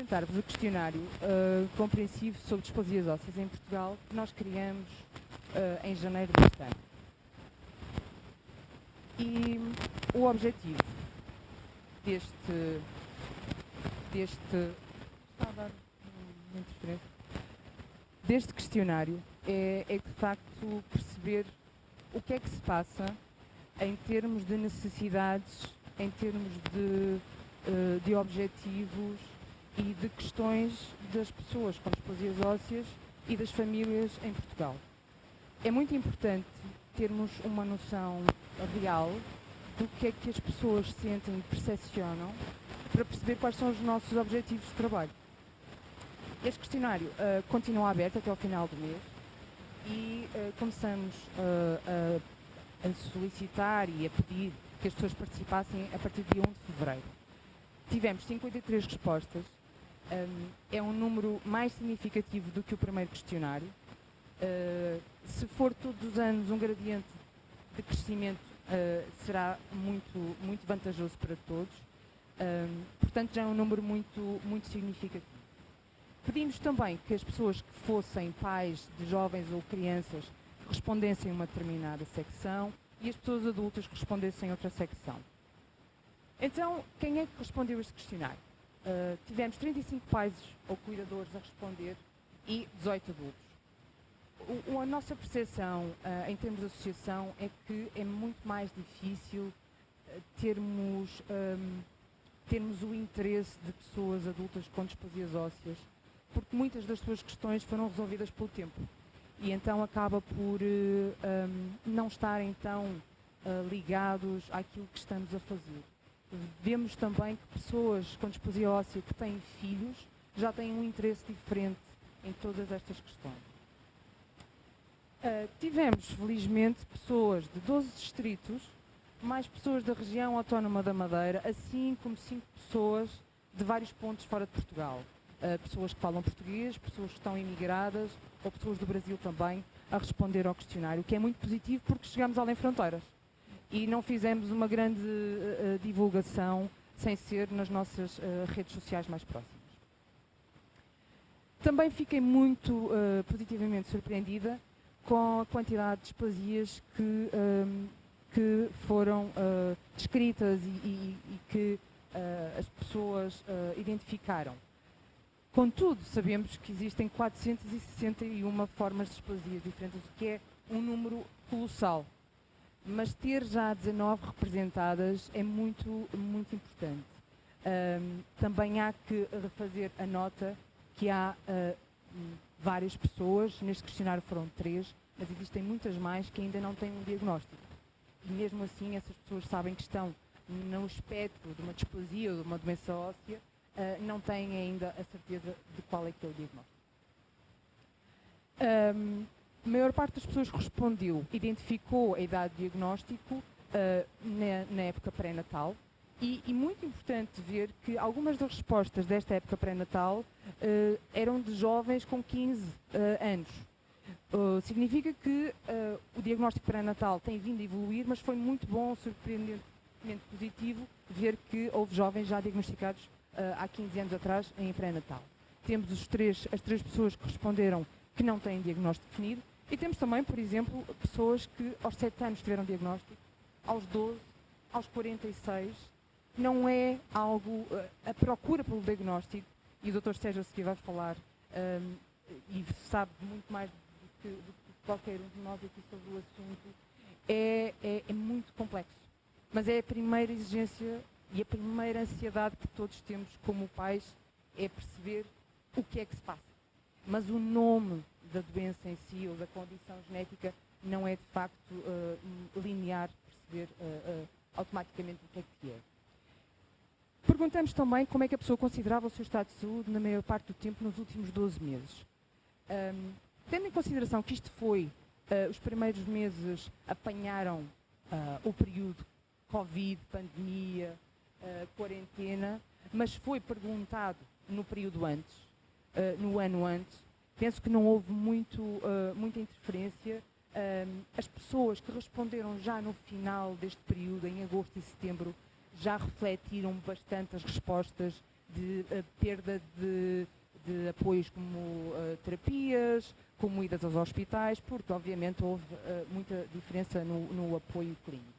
apresentar-vos o questionário compreensivo sobre displasias ósseas em Portugal que nós criamos em janeiro deste ano. E o objetivo deste questionário é de facto perceber o que é que se passa em termos de necessidades, em termos de objetivos e de questões das pessoas com displasias ósseas e das famílias em Portugal. É muito importante termos uma noção real do que é que as pessoas sentem e percepcionam para perceber quais são os nossos objetivos de trabalho. Este questionário continua aberto até ao final do mês e começamos a solicitar e a pedir que as pessoas participassem a partir de 1 de fevereiro. Tivemos 53 respostas, é um número mais significativo do que o primeiro questionário. Se for todos os anos um gradiente de crescimento, será muito vantajoso para todos. Portanto, já é um número muito significativo. Pedimos também que as pessoas que fossem pais de jovens ou crianças respondessem uma determinada secção e as pessoas adultas respondessem outra secção. Então, quem é que respondeu este questionário? Tivemos 35 pais ou cuidadores a responder e 18 adultos. A nossa percepção em termos de associação é que é muito mais difícil termos o interesse de pessoas adultas com displasias ósseas, porque muitas das suas questões foram resolvidas pelo tempo e então acaba por não estarem tão ligados àquilo que estamos a fazer. Vemos também que pessoas com displasia óssea que têm filhos já têm um interesse diferente em todas estas questões. Tivemos, felizmente, pessoas de 12 distritos, mais pessoas da região autónoma da Madeira, assim como 5 pessoas de vários pontos fora de Portugal. Pessoas que falam português, pessoas que estão imigradas ou pessoas do Brasil também a responder ao questionário, o que é muito positivo porque chegamos além fronteiras e não fizemos uma grande divulgação sem ser nas nossas redes sociais mais próximas. Também fiquei muito positivamente surpreendida com a quantidade de displasias que foram descritas e que as pessoas identificaram. Contudo, sabemos que existem 461 formas de displasias diferentes, o que é um número colossal. Mas ter já 19 representadas é muito importante. Também há que refazer a nota que há várias pessoas, neste questionário foram 3, mas existem muitas mais que ainda não têm um diagnóstico. E mesmo assim essas pessoas sabem que estão no espectro de uma displasia ou de uma doença óssea, não têm ainda a certeza de qual é que é o diagnóstico. A maior parte das pessoas que respondeu identificou a idade de diagnóstico na época pré-natal e muito importante ver que algumas das respostas desta época pré-natal eram de jovens com 15 anos. Significa que o diagnóstico pré-natal tem vindo a evoluir, mas foi muito bom, surpreendentemente positivo, ver que houve jovens já diagnosticados há 15 anos atrás em pré-natal. Temos as três pessoas que responderam que não têm diagnóstico definido e temos também, por exemplo, pessoas que aos 7 anos tiveram diagnóstico, aos 12, aos 46. Não é algo, a procura pelo diagnóstico, e o Dr. Sérgio a seguir vai falar, e sabe muito mais do que qualquer um de nós aqui sobre o assunto, é muito complexo. Mas é a primeira exigência e a primeira ansiedade que todos temos como pais é perceber o que é que se passa. Mas o nome da doença em si ou da condição genética não é de facto linear perceber automaticamente o que é. Perguntamos também como é que a pessoa considerava o seu estado de saúde na maior parte do tempo nos últimos 12 meses. Tendo em consideração que isto foi, os primeiros meses apanharam o período Covid, pandemia, quarentena, mas foi perguntado no período antes, no ano antes, penso que não houve muita interferência. As pessoas que responderam já no final deste período, em agosto e setembro, já refletiram bastante as respostas de perda de apoios como terapias, como idas aos hospitais, porque obviamente houve muita diferença no apoio clínico.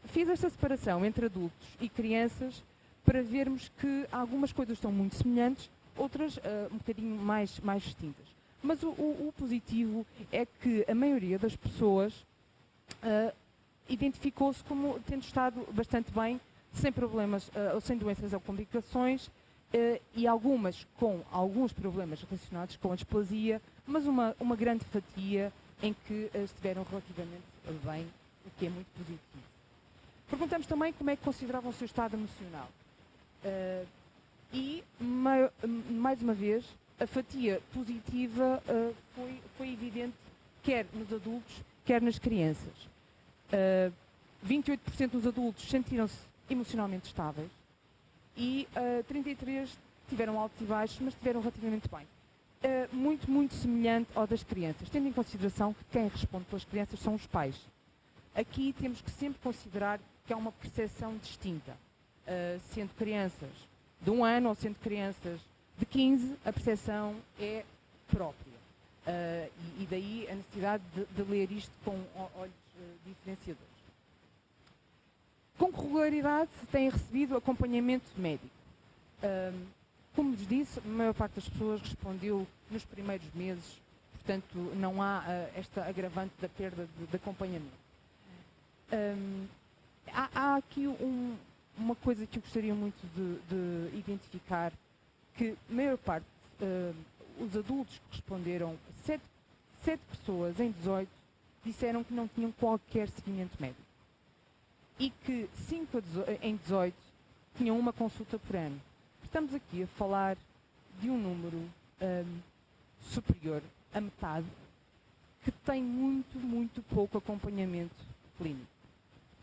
Fiz esta separação entre adultos e crianças para vermos que algumas coisas são muito semelhantes, outras um bocadinho mais distintas. Mas o positivo é que a maioria das pessoas identificou-se como tendo estado bastante bem, sem problemas, sem doenças ou complicações, e algumas com alguns problemas relacionados com a displasia, mas uma grande fatia em que estiveram relativamente bem, o que é muito positivo. Perguntamos também como é que consideravam o seu estado emocional. E, mais uma vez, a fatia positiva foi evidente quer nos adultos, quer nas crianças. 28% dos adultos sentiram-se emocionalmente estáveis e 33% tiveram altos e baixos, mas estiveram relativamente bem. Muito semelhante ao das crianças, tendo em consideração que quem responde pelas crianças são os pais. Aqui temos que sempre considerar que há uma percepção distinta. Sendo crianças de 1 ano ou sendo crianças de 15, a percepção é própria. E daí a necessidade de ler isto com olhos diferenciadores. Com regularidade têm recebido acompanhamento médico. Como vos disse, a maior parte das pessoas respondeu nos primeiros meses, portanto não há esta agravante da perda de acompanhamento. Há aqui uma coisa que eu gostaria muito de identificar, que a maior parte, os adultos que responderam, 7 pessoas em 18 disseram que não tinham qualquer seguimento médico. E que 5 em 18 tinham uma consulta por ano. Estamos aqui a falar de um número superior a metade, que tem muito pouco acompanhamento clínico.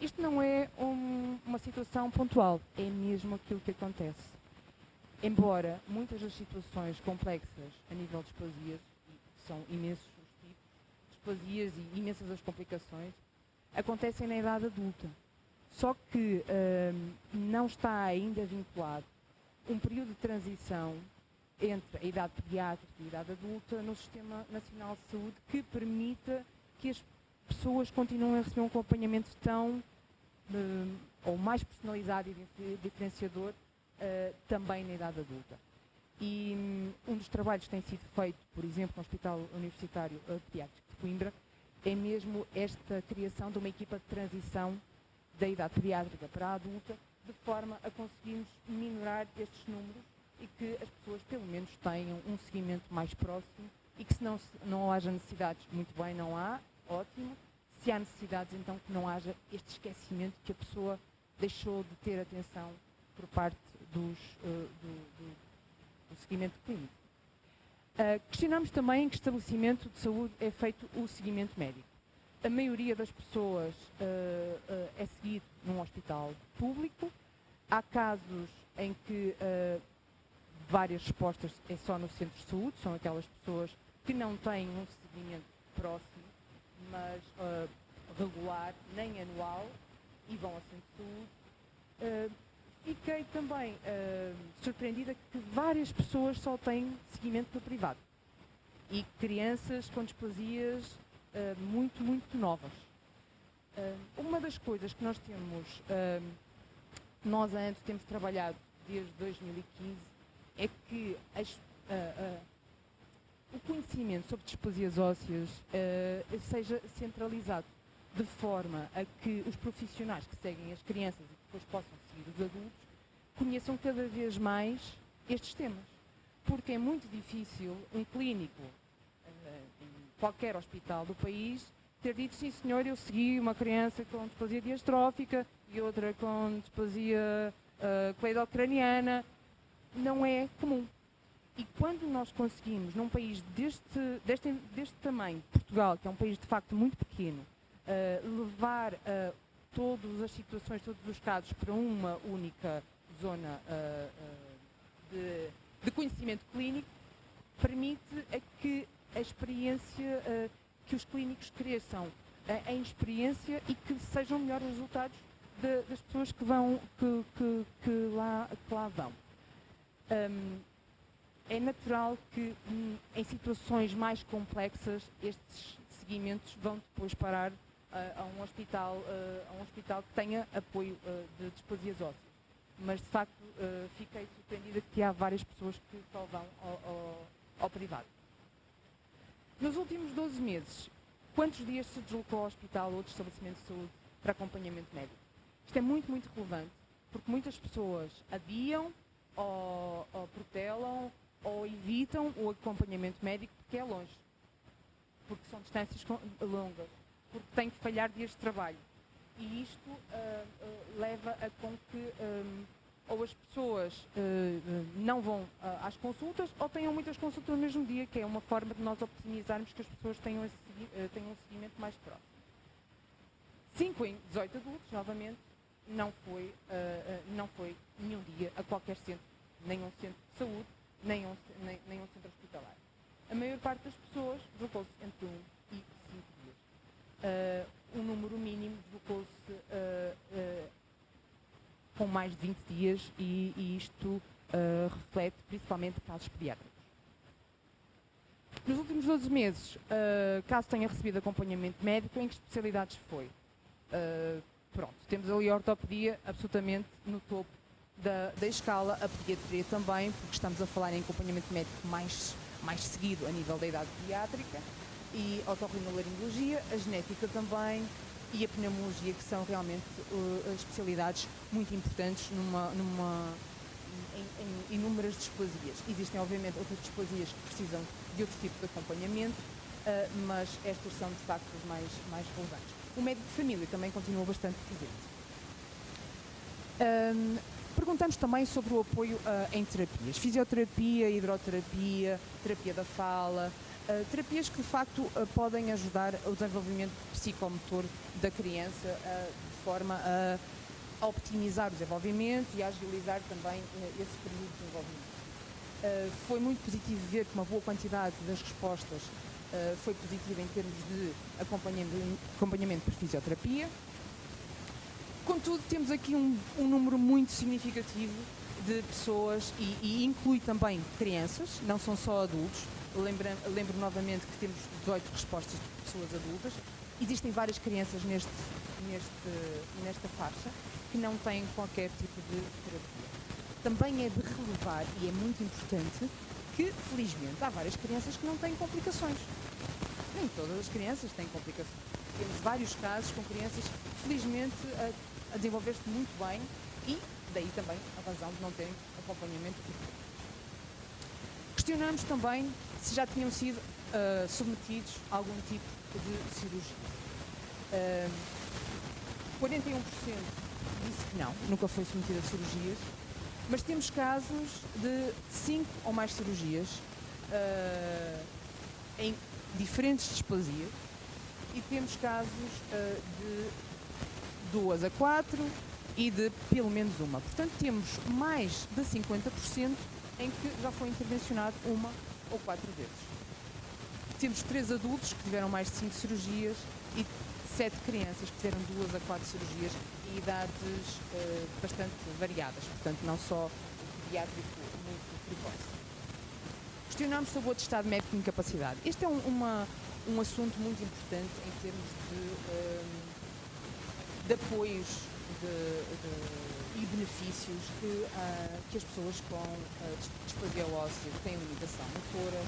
Isto não é uma situação pontual, é mesmo aquilo que acontece. Embora muitas das situações complexas a nível de displasias, e são imensos os tipos, displasias e imensas as complicações, acontecem na idade adulta. Só que não está ainda vinculado um período de transição entre a idade pediátrica e a idade adulta no Sistema Nacional de Saúde que permita que as pessoas continuem a receber um acompanhamento tão ou mais personalizado e diferenciador também na idade adulta. E um dos trabalhos que tem sido feito, por exemplo, no Hospital Universitário Pediátrico de Coimbra, é mesmo esta criação de uma equipa de transição da idade pediátrica para a adulta, de forma a conseguirmos minorar estes números e que as pessoas pelo menos tenham um seguimento mais próximo e que se não haja necessidades, muito bem, não há, ótimo. Se há necessidades, então que não haja este esquecimento que a pessoa deixou de ter atenção por parte do seguimento clínico. Questionamos também em que estabelecimento de saúde é feito o seguimento médico. A maioria das pessoas é seguido num hospital público. Há casos em que várias respostas é só no centro de saúde, são aquelas pessoas que não têm um seguimento próximo, mas regular, nem anual, e vão ao centro de saúde. Fiquei também surpreendida que várias pessoas só têm seguimento no privado. E crianças com displasias muito novas. Uma das coisas que nós temos, nós antes temos trabalhado desde 2015, é que o conhecimento sobre displasias ósseas seja centralizado, de forma a que os profissionais que seguem as crianças e que depois possam seguir os adultos conheçam cada vez mais estes temas. Porque é muito difícil um clínico em qualquer hospital do país ter dito, sim senhor, eu segui uma criança com displasia diastrófica e outra com displasia cleidocraniana. Não é comum. E quando nós conseguimos, num país deste tamanho, Portugal, que é um país de facto muito pequeno, levar todas as situações, todos os casos para uma única zona de conhecimento clínico, permite que a experiência, que os clínicos cresçam em experiência e que sejam melhores resultados das pessoas que lá vão. É natural que em situações mais complexas estes seguimentos vão depois parar a um hospital que tenha apoio de displasias ósseas. Mas de facto fiquei surpreendida que há várias pessoas que só vão ao privado. Nos últimos 12 meses, quantos dias se deslocou ao hospital ou outro estabelecimento de saúde para acompanhamento médico? Isto é muito, muito relevante, porque muitas pessoas adiam ou protelam ou evitam o acompanhamento médico porque é longe, porque são distâncias longas, porque têm que falhar dias de trabalho. E isto leva a com que ou as pessoas não vão às consultas ou tenham muitas consultas no mesmo dia, que é uma forma de nós optimizarmos que as pessoas tenham um seguimento mais próximo. 5 em 18 adultos, novamente, não foi nenhum dia a qualquer centro, nem um centro de saúde, nem um centro hospitalar. A maior parte das pessoas deslocou-se entre 1 e 5 dias. O número mínimo deslocou-se com mais de 20 dias e isto reflete principalmente casos pediátricos. Nos últimos 12 meses, caso tenha recebido acompanhamento médico, em que especialidades foi? Pronto, temos ali a ortopedia absolutamente no topo da escala, a pediatria também, porque estamos a falar em acompanhamento médico mais seguido a nível da idade pediátrica, e a otorrinolaringologia, a genética também, e a pneumologia, que são realmente especialidades muito importantes em inúmeras displasias. Existem, obviamente, outras displasias que precisam de outro tipo de acompanhamento, mas estas são, de facto, as mais relevantes. O médico de família também continua bastante presente. Perguntamos também sobre o apoio em terapias. Fisioterapia, hidroterapia, terapia da fala, terapias que de facto podem ajudar o desenvolvimento psicomotor da criança de forma a optimizar o desenvolvimento e a agilizar também esse período de desenvolvimento. Foi muito positivo ver que uma boa quantidade das respostas foi positiva em termos de acompanhamento por fisioterapia. Contudo, temos aqui um número muito significativo de pessoas e inclui também crianças, não são só adultos. Lembro novamente que temos 18 respostas de pessoas adultas. Existem várias crianças nesta faixa que não têm qualquer tipo de terapia. Também é de relevar, e é muito importante, que felizmente há várias crianças que não têm complicações. Nem todas as crianças têm complicações. Temos vários casos com crianças, felizmente, a desenvolver-se muito bem e daí também a razão de não terem acompanhamento. Questionamos também se já tinham sido submetidos a algum tipo de cirurgia. 41% disse que não, nunca foi submetida a cirurgias, mas temos casos de 5 ou mais cirurgias em diferentes displasias e temos casos de 2 a 4 e de pelo menos uma. Portanto, temos mais de 50% em que já foi intervencionado 1 ou 4 vezes. Temos 3 adultos que tiveram mais de 5 cirurgias e 7 crianças que tiveram 2 a 4 cirurgias e idades bastante variadas, portanto não só pediátrico muito precoce. Questionamos sobre o atestado médico de incapacidade. Este é um assunto muito importante em termos de apoios e benefícios que as pessoas com displasia óssea, que têm limitação motora,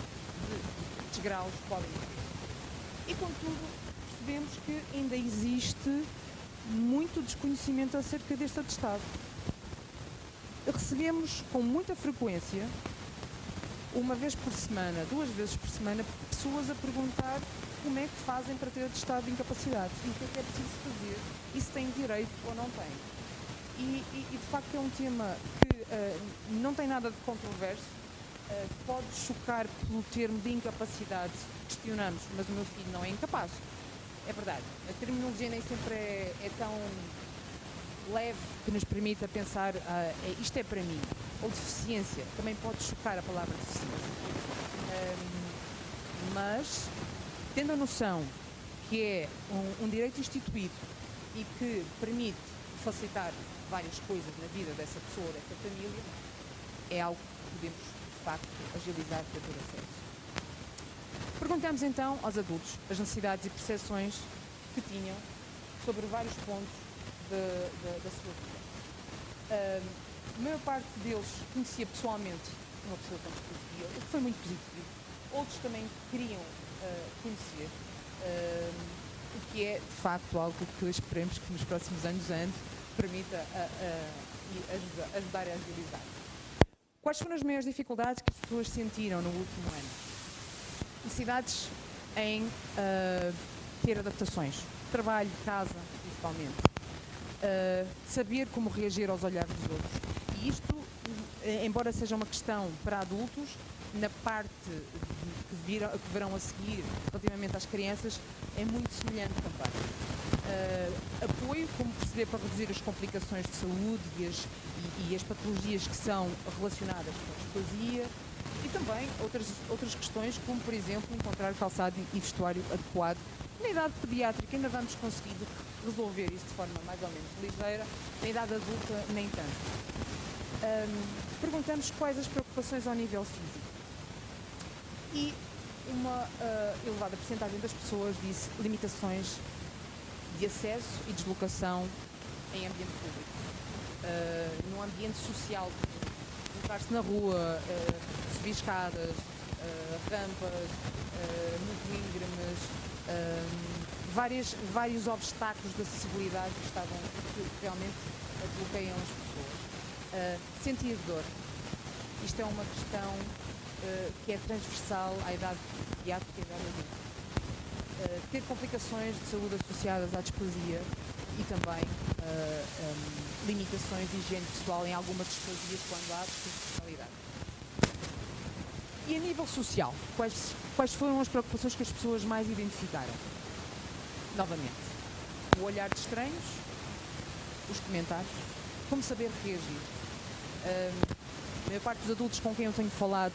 de graus, podem ter. E, contudo, percebemos que ainda existe muito desconhecimento acerca deste atestado. Recebemos com muita frequência, 1 vez por semana, 2 vezes por semana, pessoas a perguntar como é que fazem para ter atestado de incapacidade e o que é preciso fazer e se têm direito ou não têm. E de facto é um tema que não tem nada de controverso, pode chocar pelo termo de incapacidade, questionamos, mas o meu filho não é incapaz. É verdade, a terminologia nem sempre é tão leve que nos permita pensar isto é para mim. Ou deficiência, também pode chocar a palavra deficiência. Mas, tendo a noção que é um direito instituído e que permite facilitar várias coisas na vida dessa pessoa, dessa família, é algo podemos, de facto, agilizar para ter acesso. Perguntamos então aos adultos as necessidades e percepções que tinham sobre vários pontos da sua vida. A maior parte deles conhecia pessoalmente uma pessoa com discapacia, o que foi muito positivo. Outros também queriam conhecer, o que é, de facto, algo que esperemos que nos próximos anos permita ajudar a agilizar. Quais foram as maiores dificuldades que as pessoas sentiram no último ano? Necessidades em ter adaptações, trabalho, casa, principalmente. Saber como reagir aos olhares dos outros. E isto, embora seja uma questão para adultos, na parte que verão a seguir, relativamente às crianças, é muito semelhante também. Apoio, como perceber para reduzir as complicações de saúde e as patologias que são relacionadas com a displasia, e também outras questões, como por exemplo encontrar calçado e vestuário adequado. Na idade pediátrica ainda vamos conseguir resolver isso de forma mais ou menos ligeira, na idade adulta nem tanto. Perguntamos quais as preocupações ao nível físico. E uma elevada porcentagem das pessoas disse limitações de acesso e deslocação em ambiente público. No ambiente social, colocar-se na rua, subir escadas, rampas, muito íngremes, vários obstáculos de acessibilidade que realmente bloqueiam as pessoas. Sentir dor. Isto é uma questão que é transversal à idade pediátrica e à idade adulta. Ter complicações de saúde associadas à displasia e também limitações de higiene pessoal em algumas displasias quando há disfuncionalidade. E a nível social, quais foram as preocupações que as pessoas mais identificaram? Novamente, o olhar de estranhos, os comentários, como saber reagir. A maior parte dos adultos com quem eu tenho falado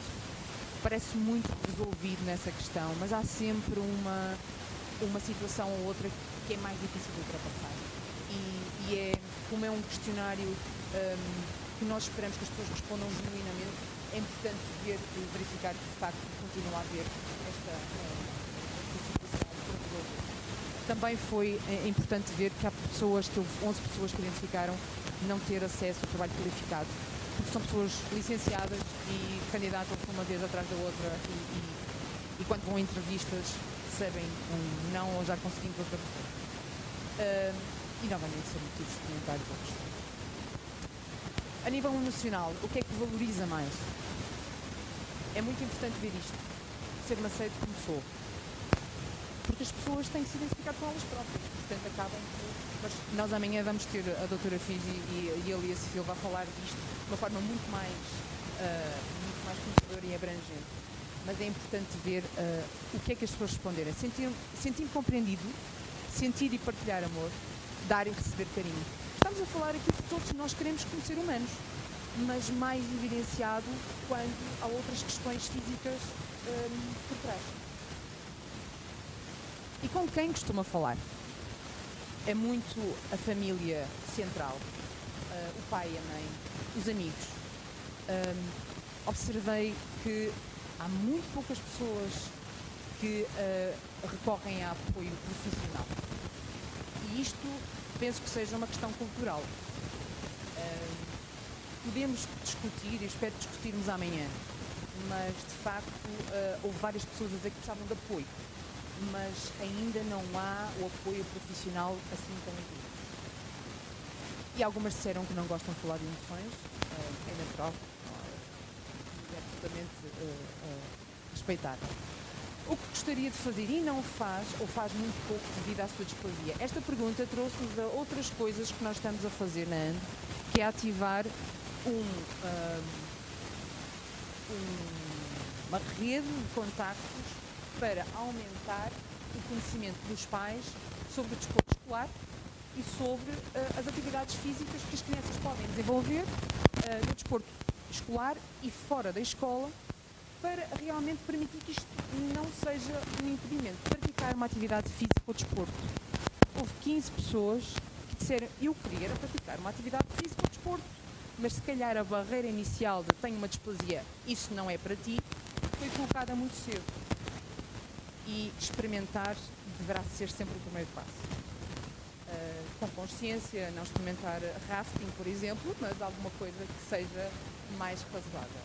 parece muito resolvido nessa questão, mas há sempre uma situação ou outra que é mais difícil de ultrapassar. E como é um questionário que nós esperamos que as pessoas respondam genuinamente, é importante verificar que de facto continua a haver esta situação para resolver. Também foi importante ver que há pessoas, que houve 11 pessoas que identificaram não ter acesso ao trabalho qualificado, porque são pessoas licenciadas e candidatam-se uma vez atrás da outra e quando vão a entrevistas recebem um não ou já conseguimos outra pessoa. E novamente são motivos de comentários ou questões. A nível emocional, o que é que valoriza mais? É muito importante ver isto, ser-me aceito como sou. Porque as pessoas têm que se identificar com elas próprias, portanto acabam por... Mas nós amanhã vamos ter a doutora Fiji e a Lia Silva a falar disto de uma forma muito mais conhecedora e abrangente. Mas é importante ver o que é que as pessoas responderem. Sentir compreendido, sentir e partilhar amor, dar e receber carinho. Estamos a falar aqui de todos nós queremos conhecer humanos, mas mais evidenciado quando há outras questões físicas por trás. E com quem costuma falar? É muito a família central, o pai e a mãe, os amigos. Observei que há muito poucas pessoas que recorrem a apoio profissional. E isto penso que seja uma questão cultural. Podemos discutir, e espero discutirmos amanhã, mas de facto houve várias pessoas a dizer que precisavam de apoio, mas ainda não há o apoio profissional assim tão evidente. E algumas disseram que não gostam de falar de emoções, é natural, é absolutamente respeitável. O que gostaria de fazer e não faz, ou faz muito pouco devido à sua displasia? Esta pergunta trouxe-nos a outras coisas que nós estamos a fazer na AND, que é ativar uma rede de contactos para aumentar o conhecimento dos pais sobre o desporto escolar e sobre as atividades físicas que as crianças podem desenvolver no desporto escolar e fora da escola, para realmente permitir que isto não seja um impedimento. Praticar uma atividade física ou desporto. Houve 15 pessoas que disseram eu queria praticar uma atividade física ou desporto, mas se calhar a barreira inicial de tenho uma displasia, isso não é para ti, foi colocada muito cedo. E experimentar deverá ser sempre o primeiro passo. Com consciência, não experimentar rafting, por exemplo, mas alguma coisa que seja mais razoável.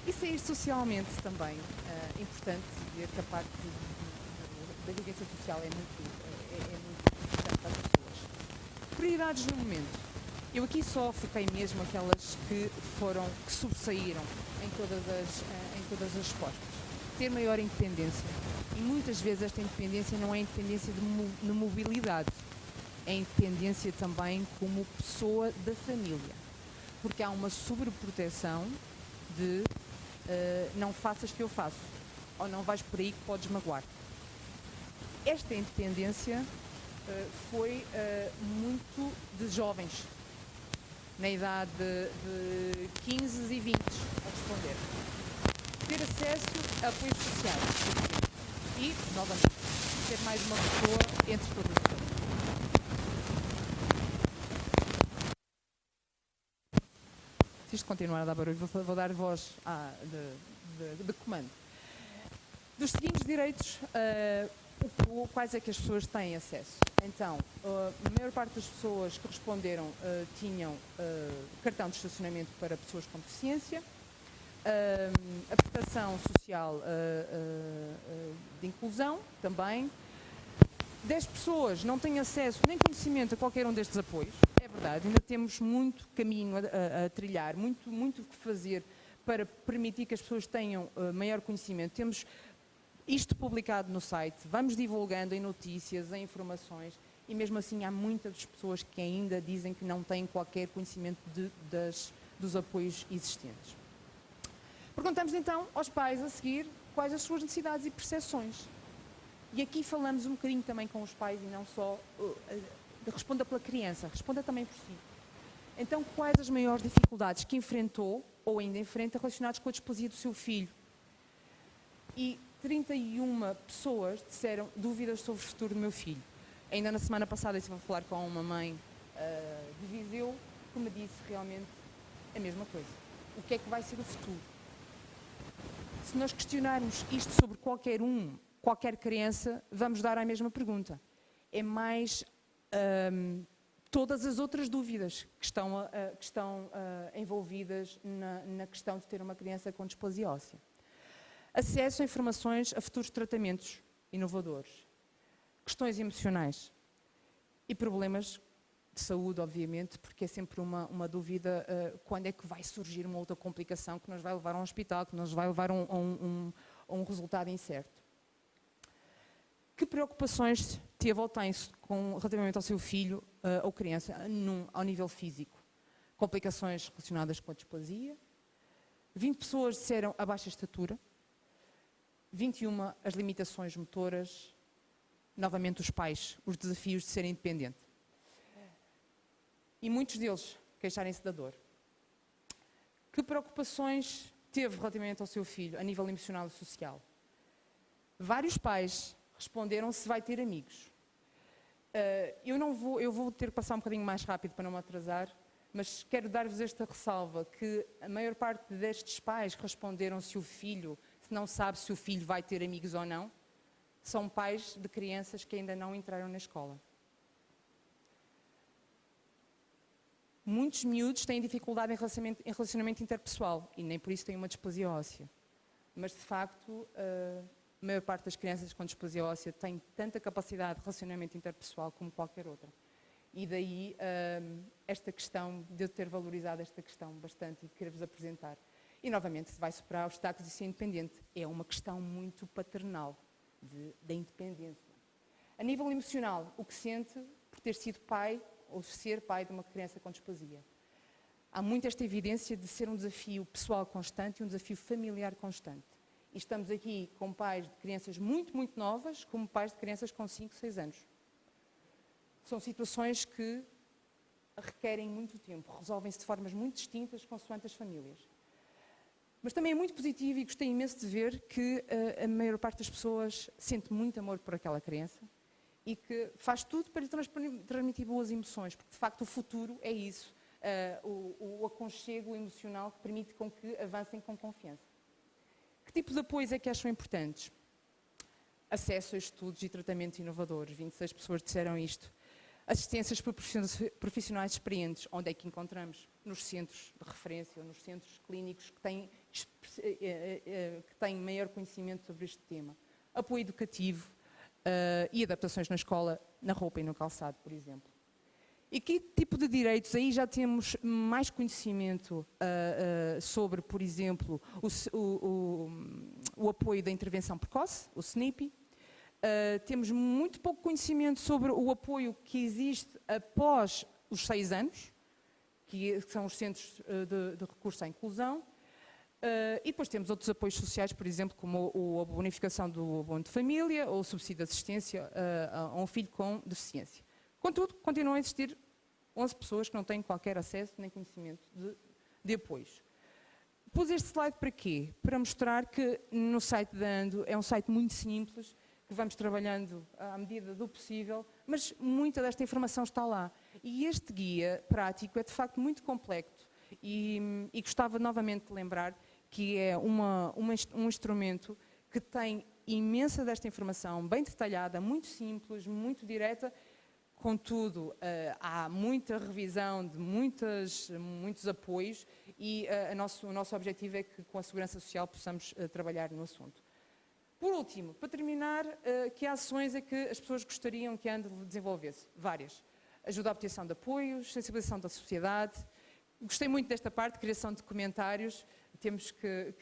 E sair socialmente também, importante, ver que a parte da vivência social é muito importante para as pessoas. Prioridades no momento. Eu aqui só foquei mesmo aquelas que sobressaíram em todas as respostas. Ter maior independência. E muitas vezes esta independência não é independência de mobilidade, é independência também como pessoa da família. Porque há uma sobreproteção de não faças que eu faço, ou não vais por aí que podes magoar. Esta independência foi muito de jovens, na idade de 15 e 20, a responder. Ter acesso a apoios sociais e, novamente, ser mais uma pessoa entre todas as pessoas. Se isto continuar a dar barulho, vou dar voz de comando. Dos seguintes direitos, quais é que as pessoas têm acesso? Então, a maior parte das pessoas que responderam tinham cartão de estacionamento para pessoas com deficiência, a prestação social de inclusão também. 10 pessoas não têm acesso nem conhecimento a qualquer um destes apoios. É verdade, ainda temos muito caminho a trilhar, muito que fazer para permitir que as pessoas tenham maior conhecimento. Temos isto publicado no site, vamos divulgando em notícias, em informações, e mesmo assim há muitas pessoas que ainda dizem que não têm qualquer conhecimento dos apoios existentes. Perguntamos então aos pais a seguir quais as suas necessidades e percepções. E aqui falamos um bocadinho também com os pais e não só responda pela criança, responda também por si. Então, quais as maiores dificuldades que enfrentou ou ainda enfrenta relacionadas com a displasia do seu filho? E 31 pessoas disseram dúvidas sobre o futuro do meu filho. Ainda na semana passada estive a falar com uma mãe de Viseu que me disse realmente a mesma coisa. O que é que vai ser o futuro? Se nós questionarmos isto sobre qualquer criança, vamos dar a mesma pergunta. É mais todas as outras dúvidas que estão envolvidas na questão de ter uma criança com displasia óssea. Acesso a informações a futuros tratamentos inovadores, questões emocionais e problemas de saúde, obviamente, porque é sempre uma dúvida quando é que vai surgir uma outra complicação que nos vai levar a um hospital, que nos vai levar a um resultado incerto. Que preocupações teve ou tem relativamente ao seu filho ou criança ao nível físico? Complicações relacionadas com a displasia. 20 pessoas disseram a baixa estatura. 21 as limitações motoras. Novamente os pais, os desafios de serem independentes. E muitos deles queixarem-se da dor. Que preocupações teve relativamente ao seu filho a nível emocional e social? Vários pais responderam se vai ter amigos. Eu vou ter que passar um bocadinho mais rápido para não me atrasar, mas quero dar-vos esta ressalva, que a maior parte destes pais que responderam se não sabe se o filho vai ter amigos ou não, são pais de crianças que ainda não entraram na escola. Muitos miúdos têm dificuldade em relacionamento interpessoal e nem por isso têm uma displasia óssea. Mas, de facto, a maior parte das crianças com displasia óssea tem tanta capacidade de relacionamento interpessoal como qualquer outra. E daí esta questão, de eu ter valorizado esta questão bastante e querer-vos apresentar. E, novamente, se vai superar obstáculos e ser independente. É uma questão muito paternal da independência. A nível emocional, o que sente por ter sido pai ou ser pai de uma criança com displasia. Há muito esta evidência de ser um desafio pessoal constante e um desafio familiar constante. E estamos aqui com pais de crianças muito, muito novas, como pais de crianças com 5, 6 anos. São situações que requerem muito tempo, resolvem-se de formas muito distintas consoante as famílias. Mas também é muito positivo e gostei imenso de ver que a maior parte das pessoas sente muito amor por aquela criança e que faz tudo para lhe transmitir boas emoções, porque de facto o futuro é isso. o aconchego emocional que permite com que avancem com confiança. Que tipo de apoios é que acham importantes? Acesso a estudos e tratamentos inovadores, 26 pessoas disseram isto. Assistências por profissionais experientes, onde é que encontramos? Nos centros de referência ou nos centros clínicos que têm maior conhecimento sobre este tema. Apoio educativo e adaptações na escola, na roupa e no calçado, por exemplo. E que tipo de direitos? Aí já temos mais conhecimento sobre, por exemplo, o apoio da intervenção precoce, o SNIP. Temos muito pouco conhecimento sobre o apoio que existe após os 6 anos, que são os centros de recurso à inclusão. E depois temos outros apoios sociais, por exemplo, como a bonificação do abono de família ou o subsídio de assistência a um filho com deficiência. Contudo, continuam a existir 11 pessoas que não têm qualquer acesso nem conhecimento de apoios. Pus este slide para quê? Para mostrar que no site da ANDO é um site muito simples, que vamos trabalhando à medida do possível, mas muita desta informação está lá. E este guia prático é de facto muito complexo e gostava novamente de lembrar que é um instrumento que tem imensa desta informação, bem detalhada, muito simples, muito direta. Contudo, há muita revisão de muitos apoios e o nosso objetivo é que com a Segurança Social possamos trabalhar no assunto. Por último, para terminar, que ações é que as pessoas gostariam que a ANDO desenvolvesse? Várias. Ajuda à obtenção de apoios, sensibilização da sociedade. Gostei muito desta parte, criação de comentários. Temos que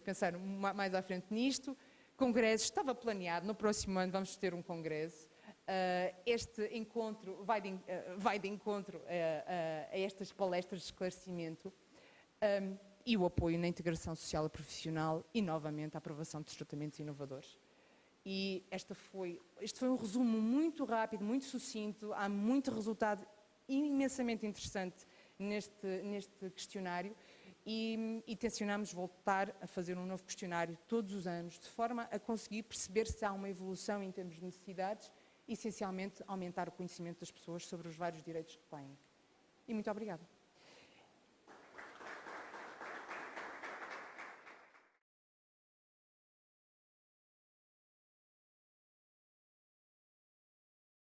pensar mais à frente nisto. Congressos, estava planeado, no próximo ano vamos ter um congresso. Este encontro vai de encontro a estas palestras de esclarecimento e o apoio na integração social e profissional e, novamente, a aprovação de tratamentos inovadores. E este foi um resumo muito rápido, muito sucinto, há muito resultado imensamente interessante neste questionário e tencionamos voltar a fazer um novo questionário todos os anos, de forma a conseguir perceber se há uma evolução em termos de necessidades e, essencialmente, aumentar o conhecimento das pessoas sobre os vários direitos que têm. E muito obrigada.